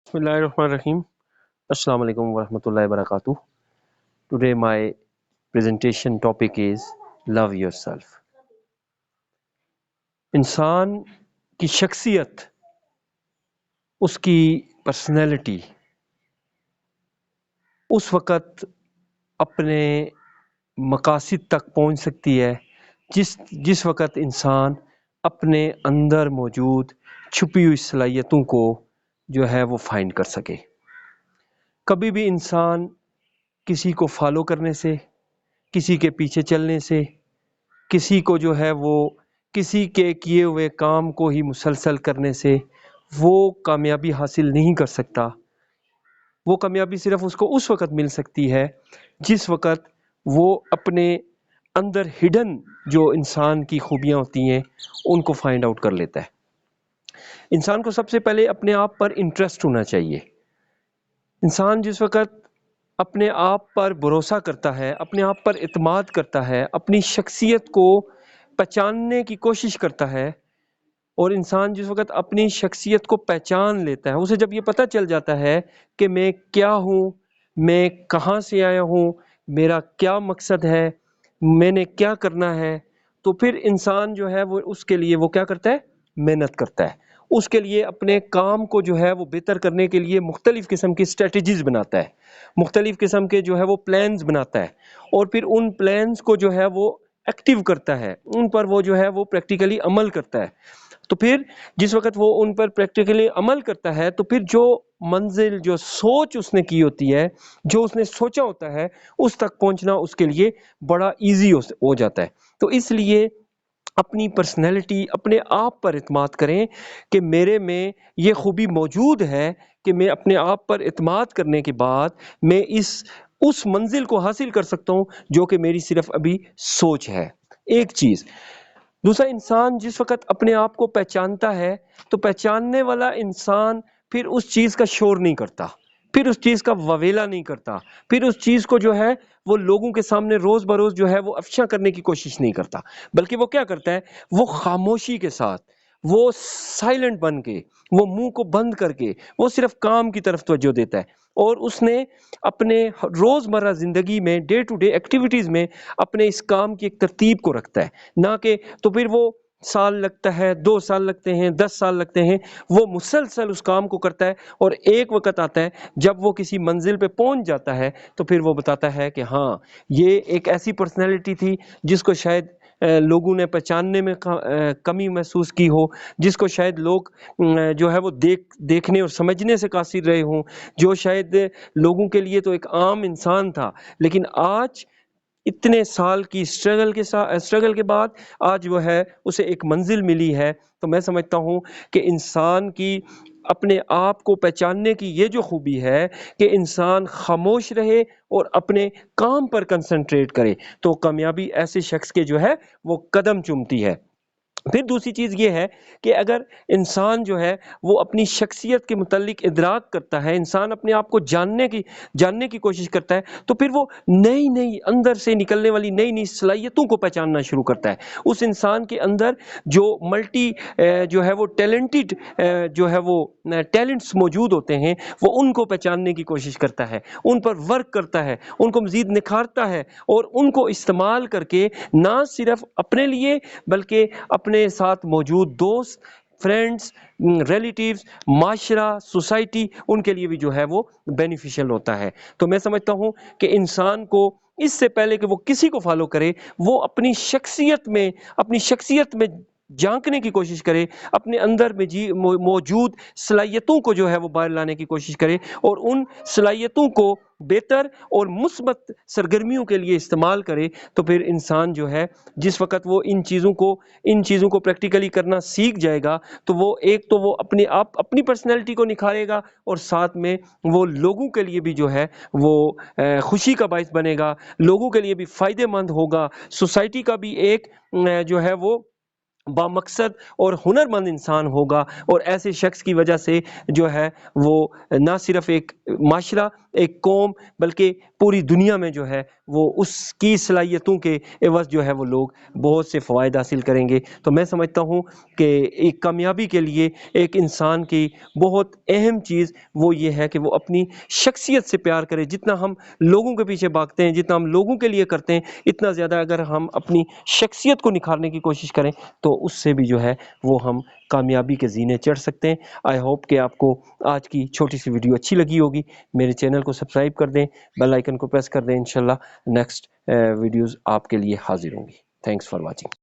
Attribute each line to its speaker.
Speaker 1: بسم اللہ الرحمن الرحیم. السلام علیکم ورحمۃ اللہ وبرکاتہ. Today my presentation topic is love yourself. انسان کی شخصیت، اس کی پرسنالٹی اس وقت اپنے مقاصد تک پہنچ سکتی ہے جس وقت انسان اپنے اندر موجود چھپی ہوئی صلاحیتوں کو جو ہے وہ فائنڈ کر سکے. کبھی بھی انسان کسی کو فالو کرنے سے، کسی کے پیچھے چلنے سے، کسی کو جو ہے وہ کسی کے کیے ہوئے کام کو ہی مسلسل کرنے سے وہ کامیابی حاصل نہیں کر سکتا. وہ کامیابی صرف اس کو اس وقت مل سکتی ہے جس وقت وہ اپنے اندر ہڈن جو انسان کی خوبیاں ہوتی ہیں ان کو فائنڈ آؤٹ کر لیتا ہے. انسان کو سب سے پہلے اپنے آپ پر انٹرسٹ ہونا چاہیے. انسان جس وقت اپنے آپ پر بھروسہ کرتا ہے، اپنے آپ پر اعتماد کرتا ہے، اپنی شخصیت کو پہچاننے کی کوشش کرتا ہے، اور انسان جس وقت اپنی شخصیت کو پہچان لیتا ہے، اسے جب یہ پتہ چل جاتا ہے کہ میں کیا ہوں، میں کہاں سے آیا ہوں، میرا کیا مقصد ہے، میں نے کیا کرنا ہے، تو پھر انسان جو ہے وہ اس کے لیے وہ کیا کرتا ہے؟ محنت کرتا ہے. اس کے لیے اپنے کام کو جو ہے وہ بہتر کرنے کے لیے مختلف قسم کی اسٹریٹجیز بناتا ہے، مختلف قسم کے جو ہے وہ پلانز بناتا ہے، اور پھر ان پلانز کو جو ہے وہ ایکٹیو کرتا ہے، ان پر وہ جو ہے وہ پریکٹیکلی عمل کرتا ہے. تو پھر جس وقت وہ ان پر پریکٹیکلی عمل کرتا ہے تو پھر جو منزل، جو سوچ اس نے کی ہوتی ہے، جو اس نے سوچا ہوتا ہے، اس تک پہنچنا اس کے لیے بڑا ایزی ہو جاتا ہے. تو اس لیے اپنی پرسنالٹی، اپنے آپ پر اعتماد کریں کہ میرے میں یہ خوبی موجود ہے کہ میں اپنے آپ پر اعتماد کرنے کے بعد میں اس منزل کو حاصل کر سکتا ہوں جو کہ میری صرف ابھی سوچ ہے. ایک چیز. دوسرا، انسان جس وقت اپنے آپ کو پہچانتا ہے تو پہچاننے والا انسان پھر اس چیز کا شور نہیں کرتا، پھر اس چیز کا وویلا نہیں کرتا، پھر اس چیز کو جو ہے وہ لوگوں کے سامنے روز بروز جو ہے وہ افشا کرنے کی کوشش نہیں کرتا، بلکہ وہ کیا کرتا ہے؟ وہ خاموشی کے ساتھ، وہ سائلنٹ بن کے، وہ منہ کو بند کر کے وہ صرف کام کی طرف توجہ دیتا ہے، اور اس نے اپنے روزمرہ زندگی میں، ڈے ٹو ڈے ایکٹیویٹیز میں اپنے اس کام کی ایک ترتیب کو رکھتا ہے. نہ کہ تو پھر وہ سال لگتا ہے، 2 سال لگتے ہیں، 10 سال لگتے ہیں، وہ مسلسل اس کام کو کرتا ہے، اور ایک وقت آتا ہے جب وہ کسی منزل پہ پہنچ جاتا ہے تو پھر وہ بتاتا ہے کہ ہاں یہ ایک ایسی پرسنالٹی تھی جس کو شاید لوگوں نے پہچاننے میں کمی محسوس کی ہو، جس کو شاید لوگ جو ہے وہ دیکھنے اور سمجھنے سے قاصر رہے ہوں، جو شاید لوگوں کے لیے تو ایک عام انسان تھا، لیکن آج اتنے سال کی اسٹرگل کے بعد آج وہ ہے اسے ایک منزل ملی ہے. تو میں سمجھتا ہوں کہ انسان کی اپنے آپ کو پہچاننے کی یہ جو خوبی ہے کہ انسان خاموش رہے اور اپنے کام پر کنسنٹریٹ کرے تو کامیابی ایسے شخص کے جو ہے وہ قدم چومتی ہے. پھر دوسری چیز یہ ہے کہ اگر انسان جو ہے وہ اپنی شخصیت کے متعلق ادراک کرتا ہے، انسان اپنے آپ کو جاننے کی کوشش کرتا ہے، تو پھر وہ نئی اندر سے نکلنے والی نئی صلاحیتوں کو پہچاننا شروع کرتا ہے. اس انسان کے اندر جو ملٹی جو ہے وہ ٹیلنٹڈ جو ہے وہ ٹیلنٹس موجود ہوتے ہیں، وہ ان کو پہچاننے کی کوشش کرتا ہے، ان پر ورک کرتا ہے، ان کو مزید نکھارتا ہے، اور ان کو استعمال کر کے نہ صرف اپنے لیے بلکہ اپنے ساتھ موجود دوست، فرینڈز، ریلیٹیوز، معاشرہ، سوسائٹی، ان کے لیے بھی جو ہے وہ بینیفیشل ہوتا ہے. تو میں سمجھتا ہوں کہ انسان کو اس سے پہلے کہ وہ کسی کو فالو کرے، وہ اپنی شخصیت میں جھانکنے کی کوشش کرے، اپنے اندر میں موجود صلاحیتوں کو جو ہے وہ باہر لانے کی کوشش کرے، اور ان صلاحیتوں کو بہتر اور مثبت سرگرمیوں کے لیے استعمال کرے. تو پھر انسان جو ہے جس وقت وہ ان چیزوں کو پریکٹیکلی کرنا سیکھ جائے گا تو وہ ایک تو وہ اپنی پرسنالٹی کو نکھارے گا، اور ساتھ میں وہ لوگوں کے لیے بھی جو ہے وہ خوشی کا باعث بنے گا، لوگوں کے لیے بھی فائدہ مند ہوگا، سوسائٹی کا بھی ایک جو ہے وہ بامقصد اور ہنرمند انسان ہوگا، اور ایسے شخص کی وجہ سے جو ہے وہ نہ صرف ایک معاشرہ، ایک قوم، بلکہ پوری دنیا میں جو ہے وہ اس کی صلاحیتوں کے عوض جو ہے وہ لوگ بہت سے فوائد حاصل کریں گے۔ تو میں سمجھتا ہوں کہ ایک کامیابی کے لیے ایک انسان کی بہت اہم چیز وہ یہ ہے کہ وہ اپنی شخصیت سے پیار کرے۔ جتنا ہم لوگوں کے پیچھے بھاگتے ہیں، جتنا ہم لوگوں کے لیے کرتے ہیں، اتنا زیادہ اگر ہم اپنی شخصیت کو نکھارنے کی کوشش کریں تو اس سے بھی جو ہے وہ ہم کامیابی کے زینے چڑھ سکتے ہیں۔ آئی ہوپ کہ آپ کو آج کی چھوٹی سی ویڈیو اچھی لگی ہوگی۔ میرے چینل کو سبسکرائب کر دیں، بیل آئیکن کو پریس کر دیں۔ انشاءاللہ نیکسٹ ویڈیوز آپ کے لیے حاضر ہوں گی۔ Thanks for watching.